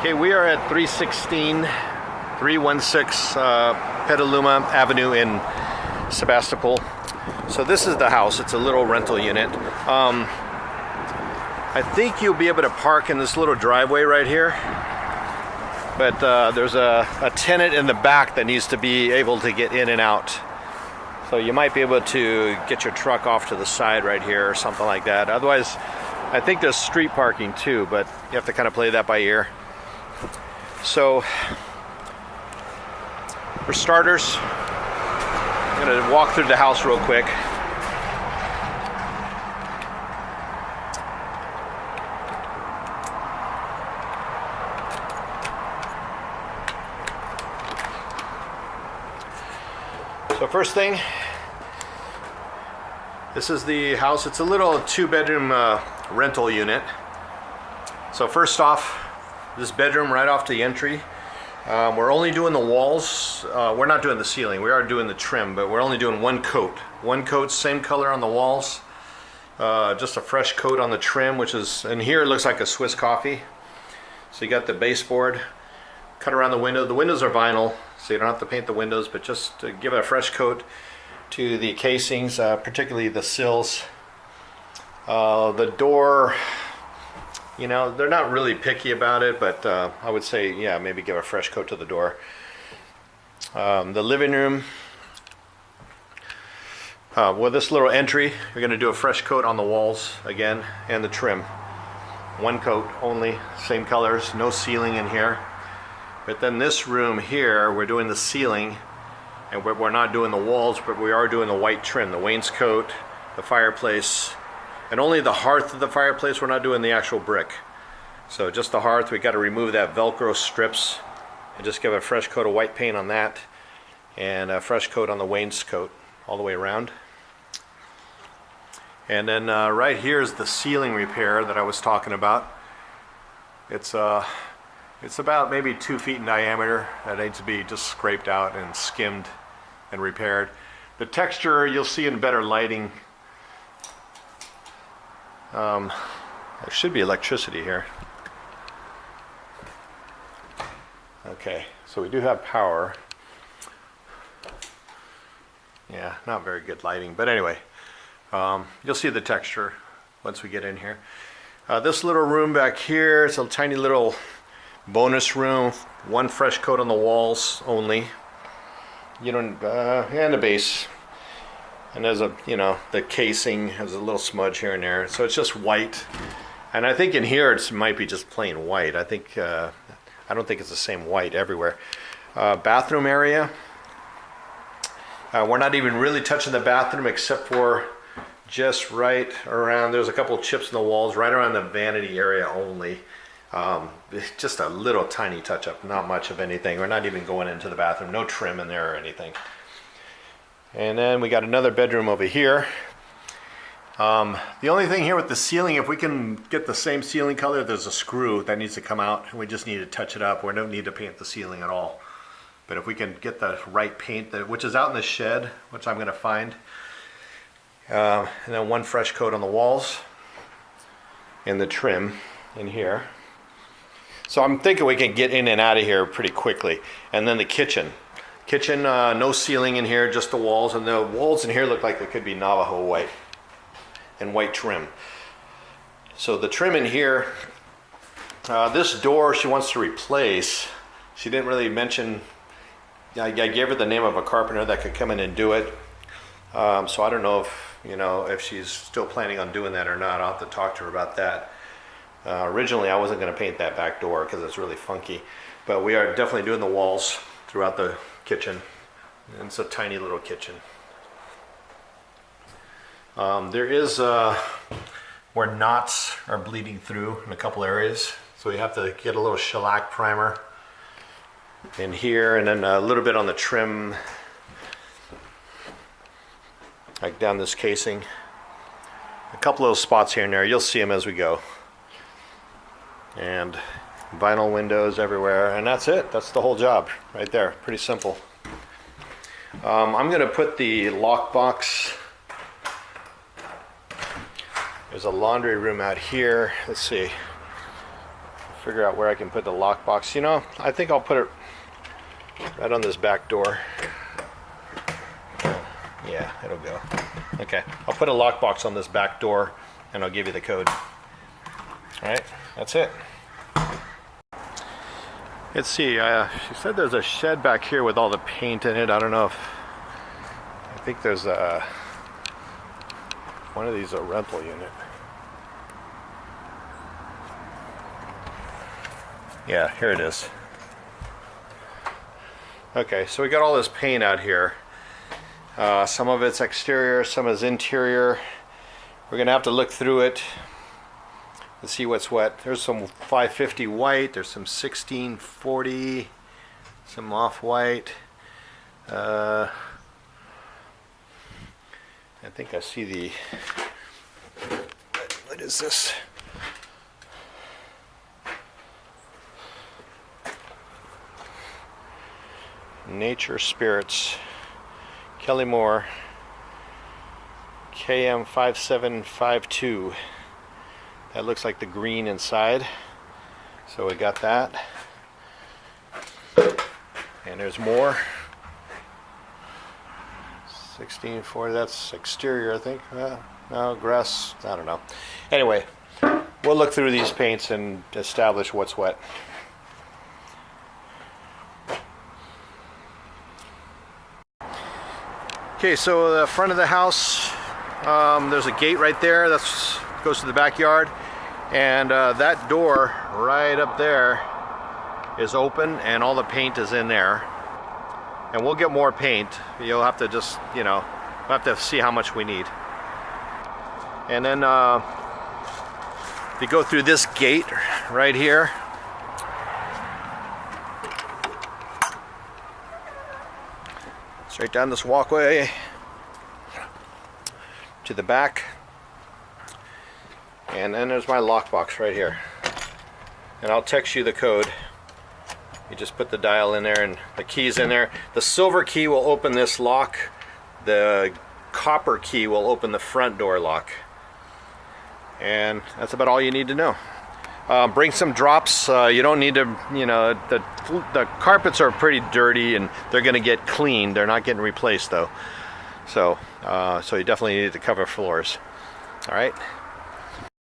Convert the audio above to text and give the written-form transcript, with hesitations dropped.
Okay, we are at 316 Petaluma Avenue in Sebastopol. So this is the house. It's a little rental unit. I think you'll be able to park in this little driveway right here. But there's a tenant in the back that needs to be able to get in and out. So you might be able to get your truck off to the side right here or something like that. Otherwise, I think there's street parking too, but you have to kind of play that by ear. So, for starters, I'm going to walk through the house real quick. So first thing, this is the house. It's a little 2-bedroom rental unit. So first off, this bedroom right off the entry. We're only doing the walls. We're not doing the ceiling. We are doing the trim, but we're only doing one coat. One coat, same color on the walls. Just a fresh coat on the trim, which is, and here it looks like a Swiss coffee. So you got the baseboard cut around the window. The windows are vinyl, so you don't have to paint the windows, but just to give it a fresh coat to the casings, particularly the sills. The door, you know, they're not really picky about it, but I would say, yeah, maybe give a fresh coat to the door. The living room, with this little entry, you're going to do a fresh coat on the walls again, and the trim. One coat only, same colors, no ceiling in here. But then this room here, we're doing the ceiling, and we're not doing the walls, but we are doing the white trim, the wainscot, the fireplace, and only the hearth of the fireplace. We're not doing the actual brick. So just the hearth. We got to remove that Velcro strips and just give a fresh coat of white paint on that, and a fresh coat on the wainscot all the way around. And then right here is the ceiling repair that I was talking about. It's about maybe 2 feet in diameter. That needs to be just scraped out and skimmed and repaired. The texture you'll see in better lighting. There should be electricity here. Okay, so we do have power. Yeah, not very good lighting, but anyway, you'll see the texture once we get in here. This little room back here, it's a tiny little bonus room. One fresh coat on the walls only. You don't, and the base. And there's a, you know, the casing has a little smudge here and there. So it's just white. And I think in here it might be just plain white. I think, I don't think it's the same white everywhere. Bathroom area. We're not even really touching the bathroom except for just right around, there's a couple of chips in the walls, right around the vanity area only. Just a little tiny touch up, not much of anything. We're not even going into the bathroom. No trim in there or anything. And then we got another bedroom over here. The only thing here with the ceiling, if we can get the same ceiling color, there's a screw that needs to come out, and we just need to touch it up. We don't need to paint the ceiling at all. But if we can get the right paint, which is out in the shed, which I'm going to find, and then one fresh coat on the walls and the trim in here. So I'm thinking we can get in and out of here pretty quickly. And then the kitchen. Kitchen, no ceiling in here, just the walls, and the walls in here look like they could be Navajo white and white trim. So the trim in here, this door she wants to replace. She didn't really mention, I gave her the name of a carpenter that could come in and do it. So I don't know if, you know, if she's still planning on doing that or not. I'll have to talk to her about that. Originally I wasn't going to paint that back door because it's really funky, but we are definitely doing the walls throughout the kitchen. And it's a tiny little kitchen. There is where knots are bleeding through in a couple areas, so we have to get a little shellac primer in here, and then a little bit on the trim, like down this casing. A couple little spots here and there. You'll see them as we go. And vinyl windows everywhere, and that's it. That's the whole job right there. Pretty simple. I'm going to put the lockbox. There's a laundry room out here. Let's see. figure out where I can put the lockbox. You know, I think I'll put it right on this back door. Yeah, it'll go. Okay, I'll put a lockbox on this back door and I'll give you the code. All right, that's it. Let's see, she said there's a shed back here with all the paint in it. I don't know if, I think there's one of these a rental unit. Yeah, here it is. Okay, so we got all this paint out here. Some of it's exterior, some is interior. We're gonna have to look through it to see what's what. There's some 550 white, there's some 1640, some off-white. I think I see the, what is this? Nature Spirits, Kelly Moore, KM5752. That looks like the green inside. So we got that. And there's more. 1640, that's exterior, I think. No, grass, I don't know. Anyway, we'll look through these paints and establish what's what. Okay, so the front of the house, there's a gate right there that goes to the backyard, and that door right up there is open and all the paint is in there. And we'll get more paint. You'll have to just, you know, we'll have to see how much we need. And then if you go through this gate right here, straight down this walkway to the back, and then there's my lockbox right here, and I'll text you the code. You just put the dial in there and the key's in there. The silver key will open this lock. The copper key will open the front door lock, and that's about all you need to know. Bring some drops. You don't need to, you know, the carpets are pretty dirty and they're going to get cleaned. They're not getting replaced though. So you definitely need to cover floors. All right.